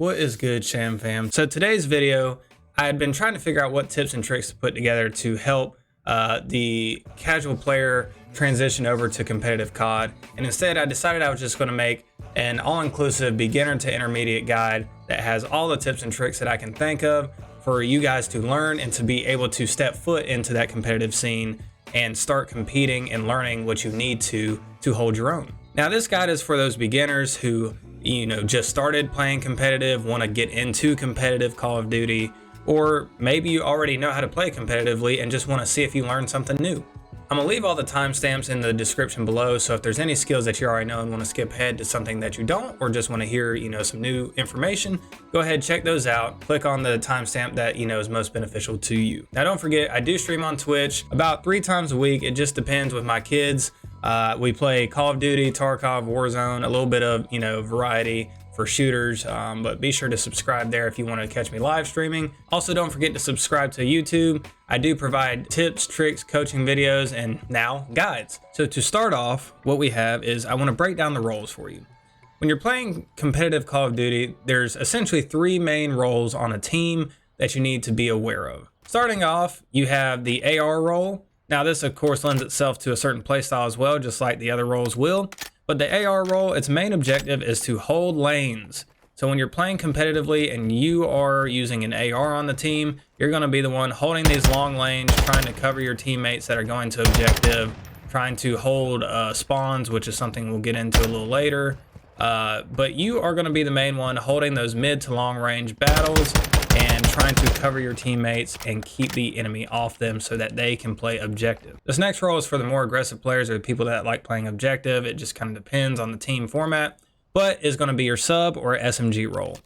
What is good, Sham fam? So today's video, I had been trying to figure out what tips and tricks to put together to help the casual player transition over to competitive COD. And instead I decided I was just gonna make an all-inclusive beginner to intermediate guide that has all the tips and tricks that I can think of for you guys to learn and to be able to step foot into that competitive scene and start competing and learning what you need to hold your own. Now this guide is for those beginners who just started playing competitive, want to get into competitive Call of Duty, or maybe you already know how to play competitively and just want to see if you learned something new. I'm gonna leave all the timestamps in the description below, so if there's any skills that you already know and want to skip ahead to something that you don't, or just want to hear some new information, go ahead, check those out. Click on the timestamp that is most beneficial to you. Now don't forget, I do stream on Twitch about 3 times a week. It just depends with my kids. We play Call of Duty, Tarkov, Warzone, a little bit of variety for shooters, but be sure to subscribe there if you want to catch me live streaming. Also, don't forget to subscribe to YouTube. I do provide tips, tricks, coaching videos, and now guides. So to start off, what we have is I want to break down the roles for you. When you're playing competitive Call of Duty, there's essentially 3 main roles on a team that you need to be aware of. Starting off, you have the AR role. Now this of course lends itself to a certain playstyle as well, just like the other roles will. But the AR role, its main objective is to hold lanes. So when you're playing competitively and you are using an AR on the team, you're going to be the one holding these long lanes, trying to cover your teammates that are going to objective, trying to hold spawns, which is something we'll get into a little later. But you are going to be the main one holding those mid to long range battles and trying to cover your teammates and keep the enemy off them so that they can play objective. This next role is for the more aggressive players or the people that like playing objective. It just kind of depends on the team format, but is going to be your sub or SMG role.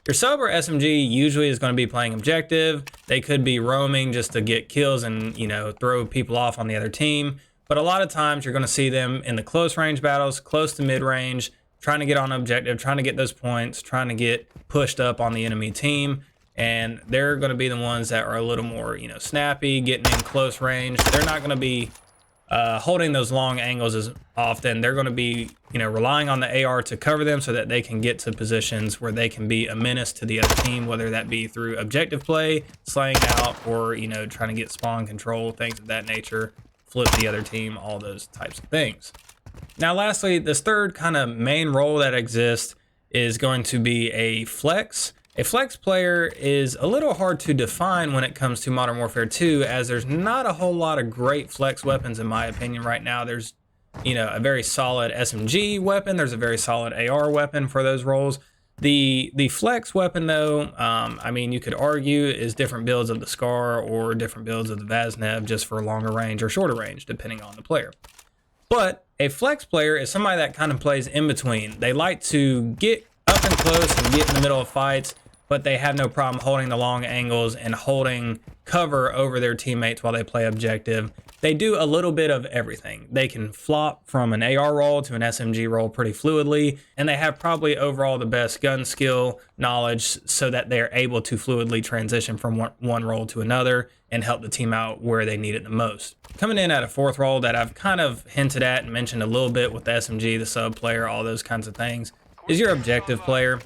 Your sub or SMG usually is going to be playing objective. They could be roaming just to get kills and throw people off on the other team, but a lot of times you're going to see them in the close range battles, close to mid range, trying to get on objective, trying to get those points, trying to get pushed up on the enemy team. And they're going to be the ones that are a little more, snappy, getting in close range. They're not going to be holding those long angles as often. They're going to be, relying on the AR to cover them so that they can get to positions where they can be a menace to the other team, whether that be through objective play, slaying out, or, trying to get spawn control, things of that nature, flip the other team, all those types of things. Now, lastly, this third kind of main role that exists is going to be a flex. A flex player is a little hard to define when it comes to Modern Warfare 2, as there's not a whole lot of great flex weapons in my opinion right now. There's, a very solid SMG weapon. There's a very solid AR weapon for those roles. The flex weapon though, you could argue is different builds of the Scar or different builds of the Vaznev just for longer range or shorter range, depending on the player. But a flex player is somebody that kind of plays in between. They like to get up and close and get in the middle of fights, but they have no problem holding the long angles and holding cover over their teammates while they play objective. They do a little bit of everything. They can flop from an AR role to an SMG role pretty fluidly, and they have probably overall the best gun skill knowledge so that they're able to fluidly transition from one role to another and help the team out where they need it the most. Coming in at a 4th role that I've kind of hinted at and mentioned a little bit with the SMG, the sub player, all those kinds of things, is your objective player.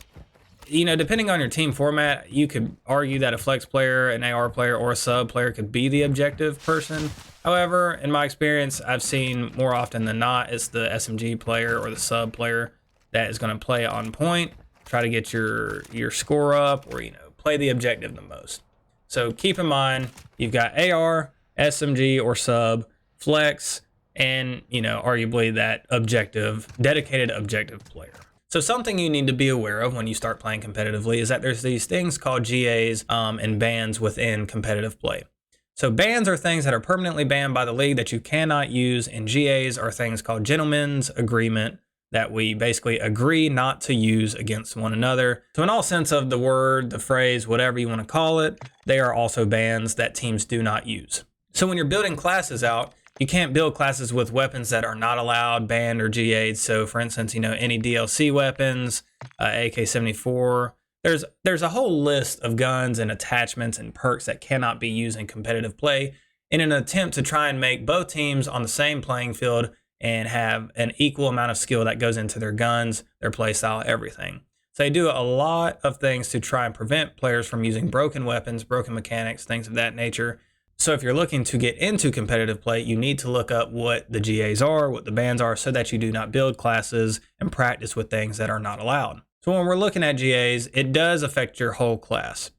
Depending on your team format, you could argue that a flex player, an AR player, or a sub player could be the objective person. However, in my experience, I've seen more often than not, it's the SMG player or the sub player that is going to play on point, try to get your score up, or, play the objective the most. So keep in mind, you've got AR, SMG, or sub, flex, and, arguably that dedicated objective player. So something you need to be aware of when you start playing competitively is that there's these things called GAs and bans within competitive play. So bans are things that are permanently banned by the league that you cannot use, and GAs are things called gentlemen's agreement that we basically agree not to use against one another. So in all sense of the word, the phrase, whatever you want to call it, they are also bans that teams do not use. So when you're building classes out, you can't build classes with weapons that are not allowed, banned, or GA'd. So for instance, any DLC weapons, AK-74, there's a whole list of guns and attachments and perks that cannot be used in competitive play in an attempt to try and make both teams on the same playing field and have an equal amount of skill that goes into their guns, their play style, everything. So they do a lot of things to try and prevent players from using broken weapons, broken mechanics, things of that nature. So if you're looking to get into competitive play, you need to look up what the GAs are, what the bans are, so that you do not build classes and practice with things that are not allowed. So when we're looking at GAs, it does affect your whole class.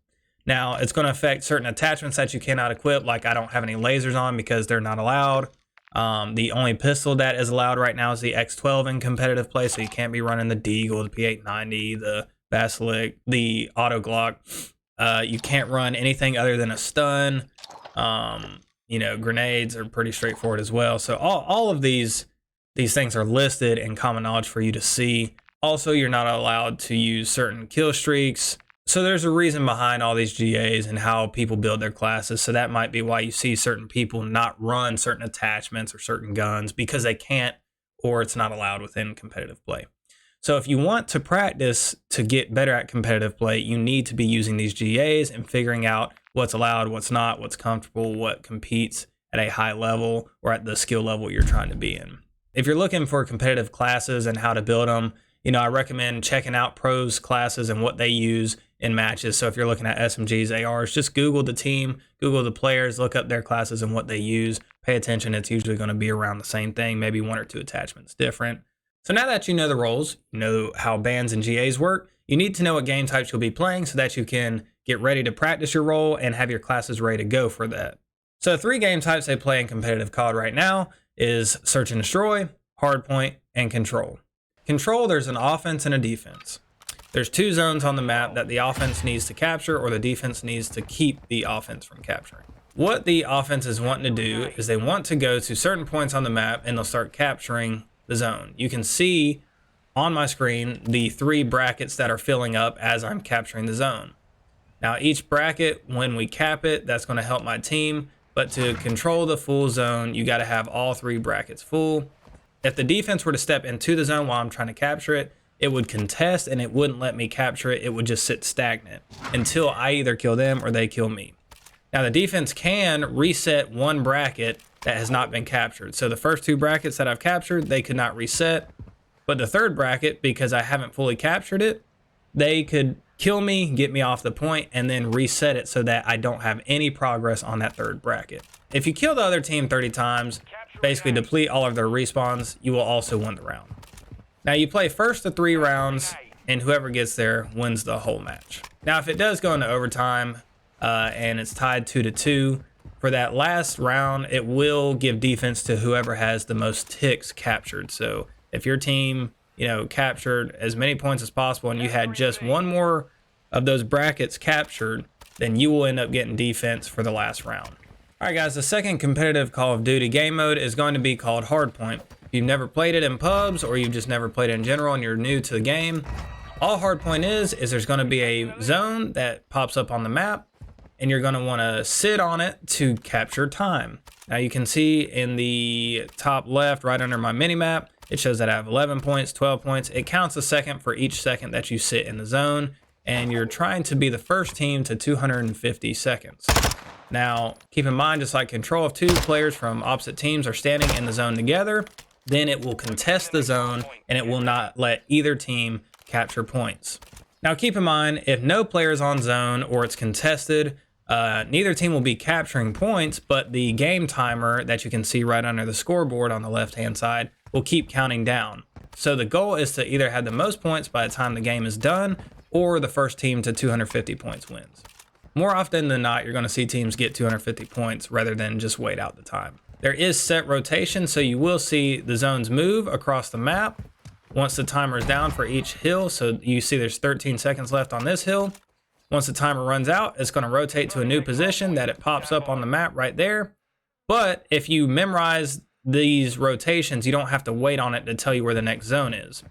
Now, it's going to affect certain attachments that you cannot equip, like I don't have any lasers on because they're not allowed. The only pistol that is allowed right now is the X12 in competitive play, so you can't be running the Deagle, the P890, the Basilisk, the Auto Glock. You can't run anything other than a stun. Grenades are pretty straightforward as well. So all of these things are listed in common knowledge for you to see. Also, you're not allowed to use certain kill streaks. So there's a reason behind all these GAs and how people build their classes. So that might be why you see certain people not run certain attachments or certain guns because they can't, or it's not allowed within competitive play. So if you want to practice to get better at competitive play, you need to be using these GAs and figuring out what's allowed, what's not, what's comfortable, what competes at a high level or at the skill level you're trying to be in. If you're looking for competitive classes and how to build them, I recommend checking out pros classes and what they use in matches. So if you're looking at SMGs, ARs, just Google the team, Google the players, look up their classes and what they use. Pay attention. It's usually going to be around the same thing, maybe one or two attachments different. So now that you know the roles, you know how bans and GAs work, you need to know what game types you'll be playing so that you can get ready to practice your role and have your classes ready to go for that. So 3 game types they play in competitive COD right now is Search and Destroy, Hardpoint, and Control. Control, there's an offense and a defense. There's 2 zones on the map that the offense needs to capture or the defense needs to keep the offense from capturing. What the offense is wanting to do is they want to go to certain points on the map and they'll start capturing the zone. You can see on my screen the 3 brackets that are filling up as I'm capturing the zone. Now each bracket, when we cap it, that's going to help my team, but to control the full zone, you got to have all 3 brackets full. If the defense were to step into the zone while I'm trying to capture it, it would contest and it wouldn't let me capture it. It would just sit stagnant until I either kill them or they kill me. Now the defense can reset 1 bracket that has not been captured. So the first 2 brackets that I've captured, they could not reset. But the 3rd bracket, because I haven't fully captured it, they could kill me, get me off the point, and then reset it so that I don't have any progress on that 3rd bracket. If you kill the other team 30 times, basically deplete all of their respawns, you will also win the round. Now you play first to 3 rounds, and whoever gets there wins the whole match. Now if it does go into overtime, and it's tied 2-2, for that last round, it will give defense to whoever has the most ticks captured. So if your team, captured as many points as possible and you had just 1 more of those brackets captured, then you will end up getting defense for the last round. All right, guys, the second competitive Call of Duty game mode is going to be called Hardpoint. If you've never played it in pubs or you've just never played it in general and you're new to the game, all Hardpoint is there's going to be a zone that pops up on the map and you're going to want to sit on it to capture time. Now you can see in the top left, right under my mini map, it shows that I have 11 points, 12 points. It counts a second for each second that you sit in the zone, and you're trying to be the first team to 250 seconds. Now, keep in mind, just like Control, if 2 players from opposite teams are standing in the zone together, then it will contest the zone and it will not let either team capture points. Now, keep in mind, if no player is on zone or it's contested, neither team will be capturing points, but the game timer that you can see right under the scoreboard on the left-hand side will keep counting down. So the goal is to either have the most points by the time the game is done, or the first team to 250 points wins. More often than not, you're going to see teams get 250 points rather than just wait out the time. There is set rotation, so you will see the zones move across the map once the timer is down for each hill. So you see there's 13 seconds left on this hill. Once the timer runs out, it's going to rotate to a new position that it pops up on the map right there. But if you memorize these rotations, you don't have to wait on it to tell you where the next zone is.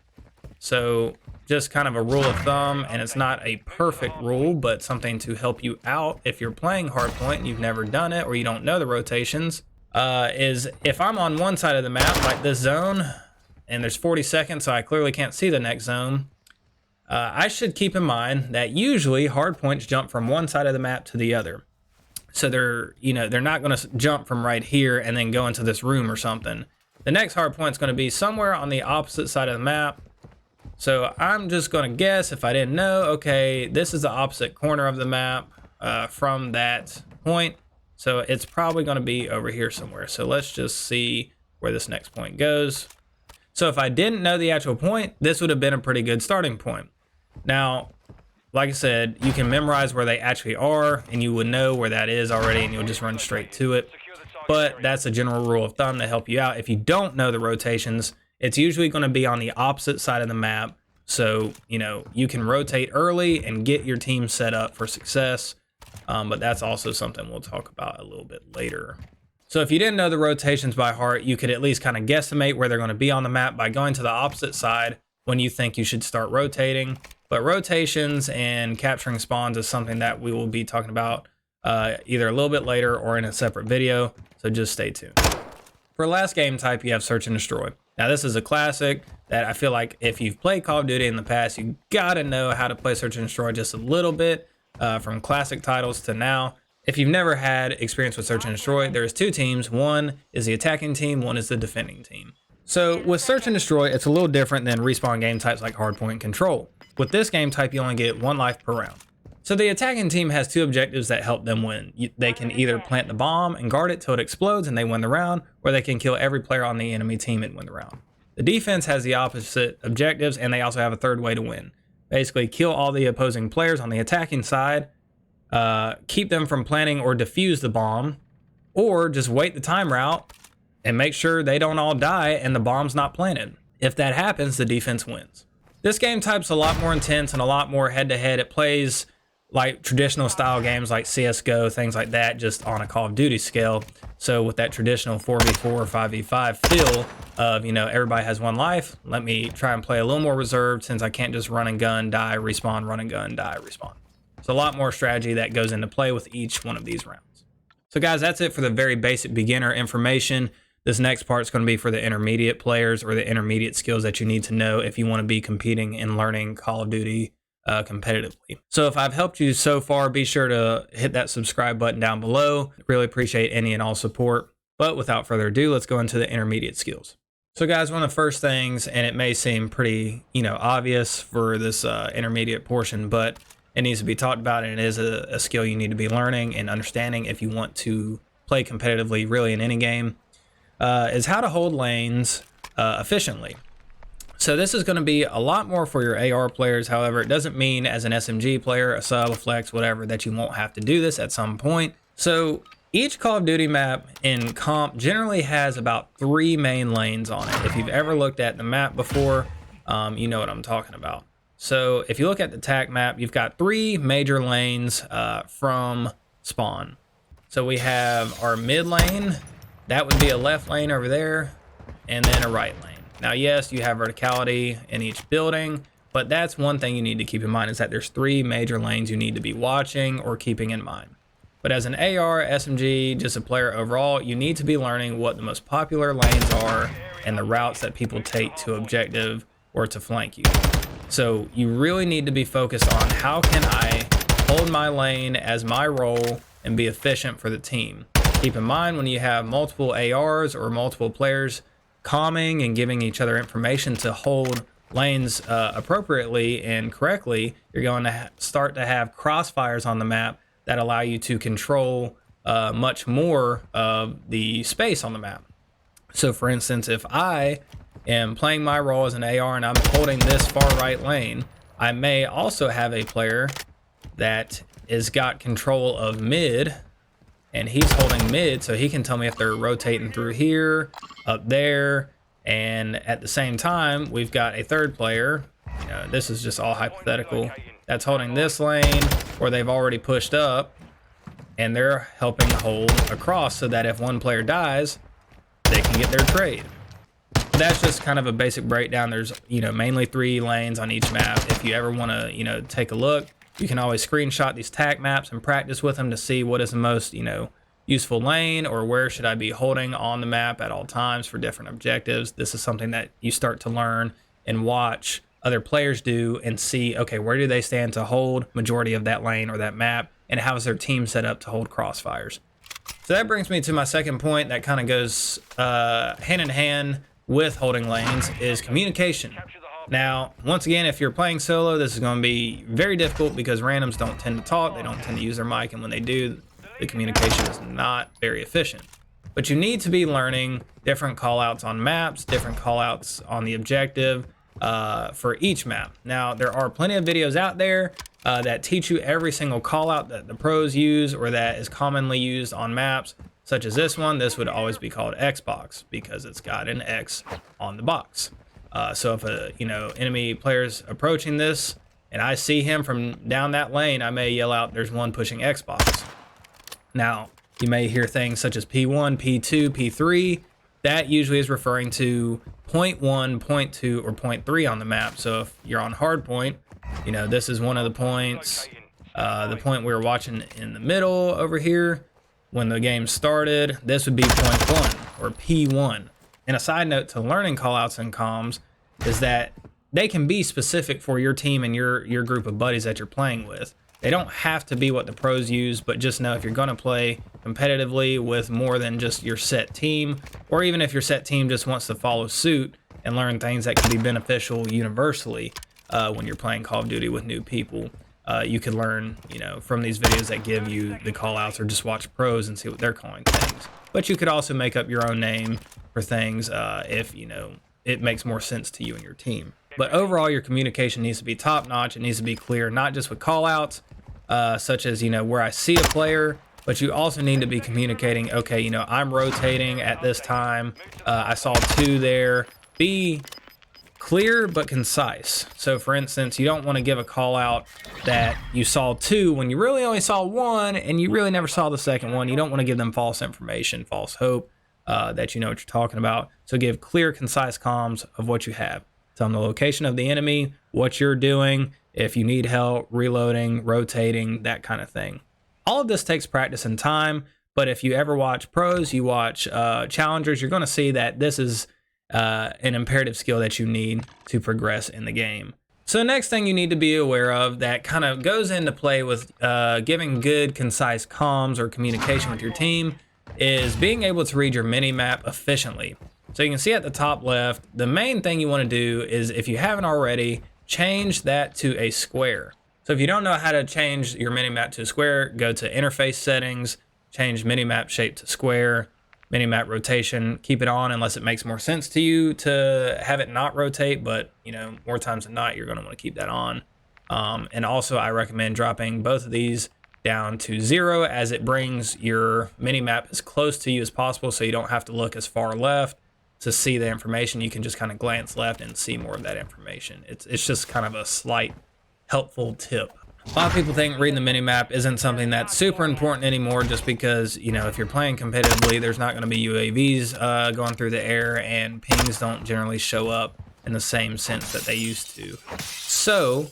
So just kind of a rule of thumb, and it's not a perfect rule, but something to help you out if you're playing Hardpoint and you've never done it or you don't know the rotations, is if I'm on one side of the map, like this zone, and there's 40 seconds, so I clearly can't see the next zone, I should keep in mind that usually hardpoints jump from one side of the map to the other. So they're not going to jump from right here and then go into this room or something. The next hardpoint's going to be somewhere on the opposite side of the map. So I'm just gonna guess, if I didn't know, okay, this is the opposite corner of the map from that point. So it's probably gonna be over here somewhere. So let's just see where this next point goes. So if I didn't know the actual point, this would have been a pretty good starting point. Now, like I said, you can memorize where they actually are and you would know where that is already and you'll just run straight to it. But that's a general rule of thumb to help you out. If you don't know the rotations, it's usually going to be on the opposite side of the map. So, you can rotate early and get your team set up for success. But that's also something we'll talk about a little bit later. So if you didn't know the rotations by heart, you could at least kind of guesstimate where they're going to be on the map by going to the opposite side when you think you should start rotating. But rotations and capturing spawns is something that we will be talking about either a little bit later or in a separate video. So just stay tuned. For last game type, you have search and destroy. Now this is a classic that I feel like if you've played Call of Duty in the past, you gotta know how to play search and destroy just a little bit from classic titles to now. If you've never had experience with search and destroy, there's two teams. One is the attacking team, one is the defending team. So with search and destroy, it's a little different than respawn game types like Hardpoint and Control. With this game type, you only get 1 life per round. So the attacking team has 2 objectives that help them win. They can either plant the bomb and guard it till it explodes and they win the round, or they can kill every player on the enemy team and win the round. The defense has the opposite objectives, and they also have a third way to win. Basically, kill all the opposing players on the attacking side, keep them from planting or defuse the bomb, or just wait the timer out and make sure they don't all die and the bomb's not planted. If that happens, the defense wins. This game type's a lot more intense and a lot more head-to-head. It plays like traditional style games like CSGO, things like that, just on a Call of Duty scale. So with that traditional 4v4 or 5v5 feel of, everybody has 1 life, let me try and play a little more reserved since I can't just run and gun, die, respawn, run and gun, die, respawn. So a lot more strategy that goes into play with each one of these rounds. So guys, that's it for the very basic beginner information. This next part is going to be for the intermediate players or the intermediate skills that you need to know if you want to be competing and learning Call of Duty competitively. So if I've helped you so far, be sure to hit that subscribe button down below. Really appreciate any and all support. But without further ado, let's go into the intermediate skills. So guys, one of the first things, and it may seem pretty, obvious for this intermediate portion, but it needs to be talked about, and it is a skill you need to be learning and understanding if you want to play competitively really in any game, is how to hold lanes efficiently. So this is going to be a lot more for your AR players. However, it doesn't mean as an SMG player, a sub, a flex, whatever, that you won't have to do this at some point. So each Call of Duty map in comp generally has about 3 main lanes on it. If you've ever looked at the map before, you know what I'm talking about. So if you look at the TAC map, you've got 3 major lanes from spawn. So we have our mid lane, that would be a left lane over there, and then a right lane. Now, yes, you have verticality in each building, but that's one thing you need to keep in mind, is that there's 3 major lanes you need to be watching or keeping in mind. But as an AR, SMG, just a player overall, you need to be learning what the most popular lanes are and the routes that people take to objective or to flank you. So you really need to be focused on how can I hold my lane as my role and be efficient for the team. Keep in mind, when you have multiple ARs or multiple players calming and giving each other information to hold lanes appropriately and correctly, you're going to start to have crossfires on the map that allow you to control much more of the space on the map. So for instance, if I am playing my role as an AR and I'm holding this far right lane, I may also have a player that has got control of mid, and he's holding mid, so he can tell me if they're rotating through here, up there, and at the same time, we've got a third player, this is just all hypothetical, that's holding this lane, or they've already pushed up, and they're helping hold across so that if one player dies, they can get their trade. That's just kind of a basic breakdown. There's, mainly 3 lanes on each map. If you ever want to, take a look, you can always screenshot these TAC maps and practice with them to see what is the most, useful lane, or where should I be holding on the map at all times for different objectives. This is something that you start to learn and watch other players do and see, okay, where do they stand to hold majority of that lane or that map, and how is their team set up to hold crossfires. So that brings me to my second point that kind of goes hand in hand with holding lanes, is communication. Now, once again, if you're playing solo, this is going to be very difficult because randoms don't tend to talk, they don't tend to use their mic, and when they do, the communication is not very efficient. But you need to be learning different callouts on maps, different callouts on the objective for each map. Now, there are plenty of videos out there that teach you every single callout that the pros use or that is commonly used on maps, such as this one. This would always be called Xbox because it's got an X on the box. So if a enemy player's approaching this and I see him from down that lane, I may yell out, "There's one pushing Xbox." Now, you may hear things such as P1, P2, P3. That usually is referring to point 1, point 2, or point 3 on the map. So if you're on Hardpoint, this is one of the points. The point we were watching in the middle over here when the game started, this would be point 1 or P1. And a side note to learning callouts and comms is that they can be specific for your team and your group of buddies that you're playing with. They don't have to be what the pros use, but just know if you're going to play competitively with more than just your set team, or even if your set team just wants to follow suit and learn things that can be beneficial universally when you're playing Call of Duty with new people, you could learn, from these videos that give you the callouts, or just watch pros and see what they're calling things. But you could also make up your own name for things if it makes more sense to you and your team. But overall, your communication needs to be top notch. It needs to be clear, not just with callouts, such as where I see a player, but you also need to be communicating. Okay, I'm rotating at this time. I saw 2 there. Be clear but concise. So for instance, you don't want to give a call out that you saw 2 when you really only saw 1 and you really never saw the second one. You don't want to give them false information, false hope that you know what you're talking about. So give clear, concise comms of what you have. Tell them the location of the enemy, what you're doing, if you need help, reloading, rotating, that kind of thing. All of this takes practice and time, but if you ever watch pros, you watch challengers, you're going to see that this is an imperative skill that you need to progress in the game. So the next thing you need to be aware of that kind of goes into play with giving good, concise comms or communication with your team is being able to read your mini-map efficiently. So you can see at the top left, the main thing you want to do is, if you haven't already, change that to a square. So if you don't know how to change your mini-map to a square, go to interface settings, change mini-map shape to square, mini-map rotation, keep it on unless it makes more sense to you to have it not rotate, but more times than not, you're going to want to keep that on. And also I recommend dropping both of these down to 0 as it brings your mini-map as close to you as possible, so you don't have to look as far left to see the information. You can just kind of glance left and see more of that information. It's just kind of a slight helpful tip. A lot of people think reading the mini-map isn't something that's super important anymore, just because, if you're playing competitively, there's not going to be UAVs going through the air, and pings don't generally show up in the same sense that they used to. So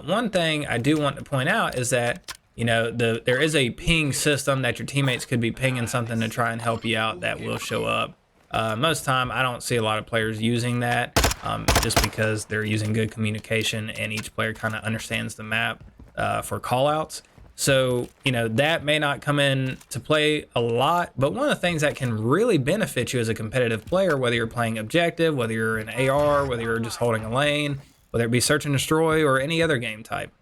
one thing I do want to point out is that there is a ping system that your teammates could be pinging something to try and help you out that will show up. Most time I don't see a lot of players using that just because they're using good communication and each player kind of understands the map for callouts. So, that may not come in to play a lot, but one of the things that can really benefit you as a competitive player, whether you're playing objective, whether you're in AR, whether you're just holding a lane, whether it be search and destroy or any other game type,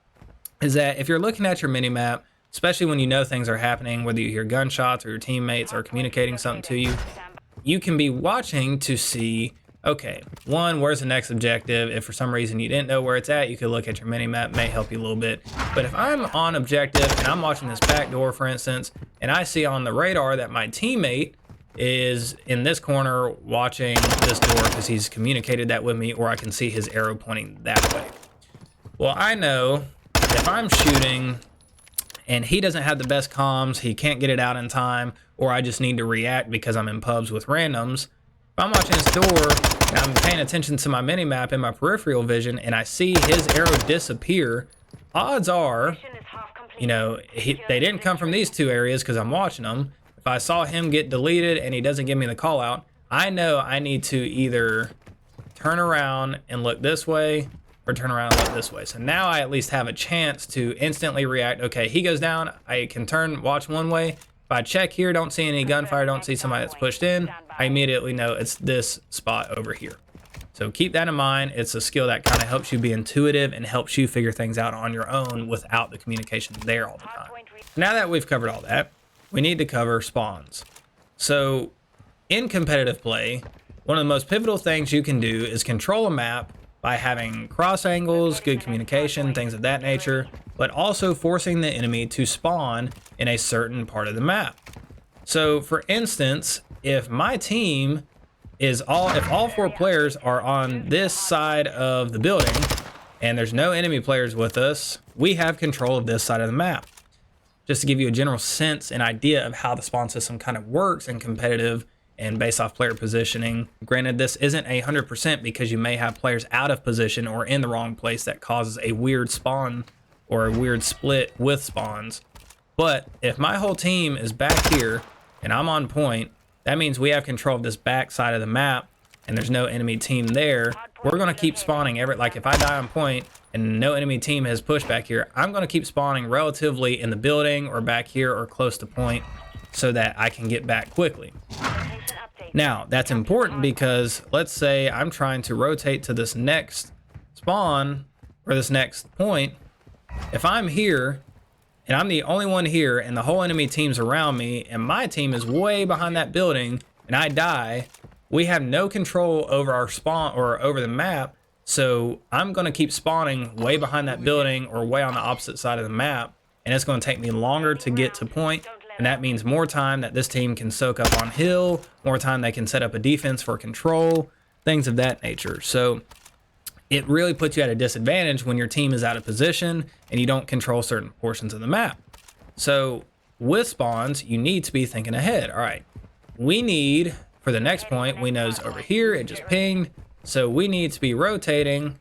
is that if you're looking at your mini-map, especially when things are happening, whether you hear gunshots or your teammates are communicating something to you, you can be watching to see, okay, one, where's the next objective? If for some reason you didn't know where it's at, you could look at your mini-map, may help you a little bit. But if I'm on objective and I'm watching this back door, for instance, and I see on the radar that my teammate is in this corner watching this door because he's communicated that with me, or I can see his arrow pointing that way. Well, I know if I'm shooting and he doesn't have the best comms, he can't get it out in time, or I just need to react because I'm in pubs with randoms, if I'm watching this door and I'm paying attention to my mini-map in my peripheral vision and I see his arrow disappear, odds are, they didn't come from these 2 areas because I'm watching them. If I saw him get deleted and he doesn't give me the call out, I know I need to either turn around and look this way or turn around and look this way. So now I at least have a chance to instantly react. Okay, he goes down, I can watch one way. If I check here, don't see any gunfire, don't see somebody that's pushed in, I immediately know it's this spot over here. So keep that in mind. It's a skill that kind of helps you be intuitive and helps you figure things out on your own without the communication there all the time. Now that we've covered all that, we need to cover spawns. So in competitive play, one of the most pivotal things you can do is control a map by having cross angles, good communication, things of that nature, but also forcing the enemy to spawn in a certain part of the map. So for instance, if my team is if all 4 players are on this side of the building and there's no enemy players with us, we have control of this side of the map. Just to give you a general sense and idea of how the spawn system kind of works in competitive and based off player positioning. Granted, this isn't 100% because you may have players out of position or in the wrong place that causes a weird spawn or a weird split with spawns. But if my whole team is back here and I'm on point, that means we have control of this back side of the map and there's no enemy team there. We're gonna keep spawning like if I die on point and no enemy team has pushed back here, I'm gonna keep spawning relatively in the building or back here or close to point so that I can get back quickly. Now, that's important because let's say I'm trying to rotate to this next spawn or this next point. If I'm here and I'm the only one here and the whole enemy team's around me and my team is way behind that building and I die, we have no control over our spawn or over the map. So I'm gonna keep spawning way behind that building or way on the opposite side of the map, and it's gonna take me longer to get to point. And that means more time that this team can soak up on hill, more time they can set up a defense for control, things of that nature. So it really puts you at a disadvantage when your team is out of position and you don't control certain portions of the map. So with spawns, you need to be thinking ahead. All right, we need, for the next point, we know is over here, it just pinged. So we need to be rotating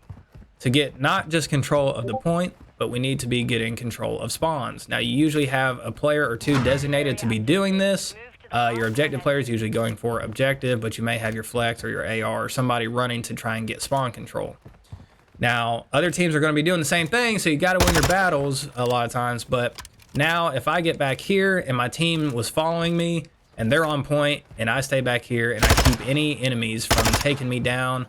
to get not just control of the point, but we need to be getting control of spawns. Now, you usually have a player or 2 designated to be doing this. Your objective player is usually going for objective, but you may have your flex or your AR or somebody running to try and get spawn control. Now, other teams are going to be doing the same thing, so you got to win your battles a lot of times. But now, if I get back here and my team was following me and they're on point and I stay back here and I keep any enemies from taking me down,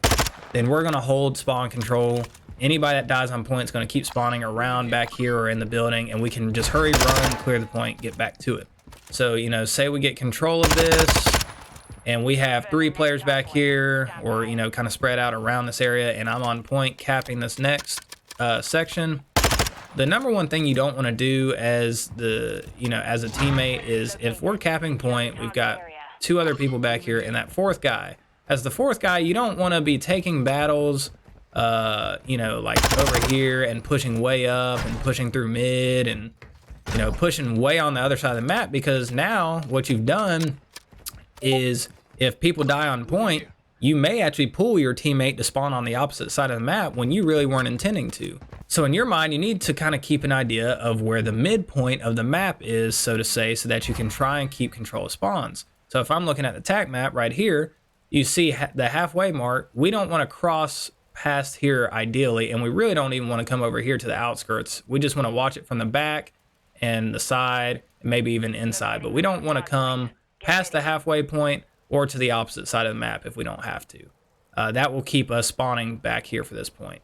then we're going to hold spawn control. Anybody that dies on point is going to keep spawning around back here or in the building, and we can just hurry, run, clear the point, get back to it. So, you know, say we get control of this and we have 3 players back here or, you know, kind of spread out around this area, and I'm on point capping this next section. The number one thing you don't want to do as as a teammate is, if we're capping point, we've got 2 other people back here and that 4th guy. As the 4th guy, you don't want to be taking battles like over here and pushing way up and pushing through mid and, you know, pushing way on the other side of the map, because now what you've done is if people die on point, you may actually pull your teammate to spawn on the opposite side of the map when you really weren't intending to. So in your mind, you need to kind of keep an idea of where the midpoint of the map is, so to say, so that you can try and keep control of spawns. So if I'm looking at the TAC map right here, you see the halfway mark. We don't want to cross past here ideally, and we really don't even want to come over here to the outskirts. We just want to watch it from the back and the side, and maybe even inside, but we don't want to come past the halfway point or to the opposite side of the map if we don't have to. That will keep us spawning back here for this point.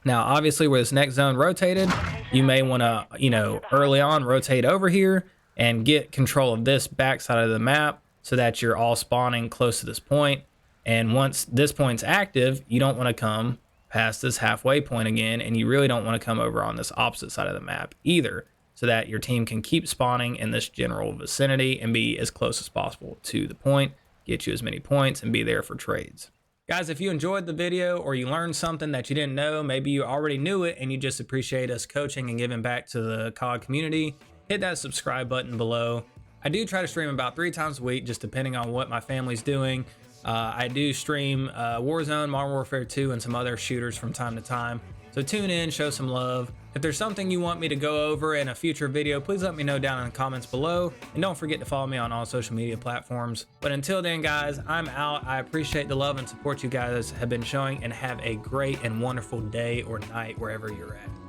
Now, obviously, where this next zone rotated, you may want to, early on rotate over here and get control of this back side of the map so that you're all spawning close to this point. And once this point's active, you don't want to come past this halfway point again, and you really don't want to come over on this opposite side of the map either, so that your team can keep spawning in this general vicinity and be as close as possible to the point, get you as many points, and be there for trades. Guys, if you enjoyed the video or you learned something that you didn't know, maybe you already knew it and you just appreciate us coaching and giving back to the COD community, hit that subscribe button below. I do try to stream about 3 times a week, just depending on what my family's doing. I do stream Warzone, Modern Warfare 2, and some other shooters from time to time. So tune in, show some love. If there's something you want me to go over in a future video, please let me know down in the comments below. And don't forget to follow me on all social media platforms. But until then, guys, I'm out. I appreciate the love and support you guys have been showing, and have a great and wonderful day or night wherever you're at.